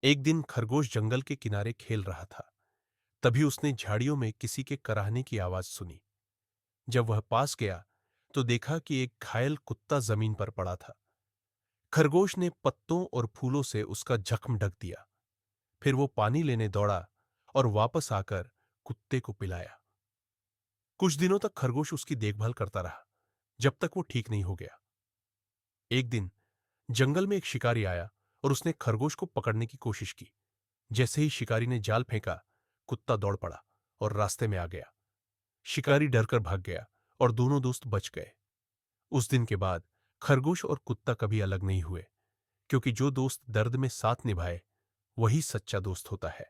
एक दिन खरगोश जंगल के किनारे खेल रहा था। तभी उसने झाड़ियों में किसी के कराहने की आवाज सुनी। जब वह पास गया तो देखा कि एक घायल कुत्ता जमीन पर पड़ा था। खरगोश ने पत्तों और फूलों से उसका जख्म ढक दिया। फिर वो पानी लेने दौड़ा और वापस आकर कुत्ते को पिलाया। कुछ दिनों तक खरगोश उसकी देखभाल करता रहा, जब तक वो ठीक नहीं हो गया। एक दिन जंगल में एक शिकारी आया और उसने खरगोश को पकड़ने की कोशिश की। जैसे ही शिकारी ने जाल फेंका, कुत्ता दौड़ पड़ा और रास्ते में आ गया। शिकारी डरकर भाग गया और दोनों दोस्त बच गए। उस दिन के बाद खरगोश और कुत्ता कभी अलग नहीं हुए, क्योंकि जो दोस्त दर्द में साथ निभाए वही सच्चा दोस्त होता है।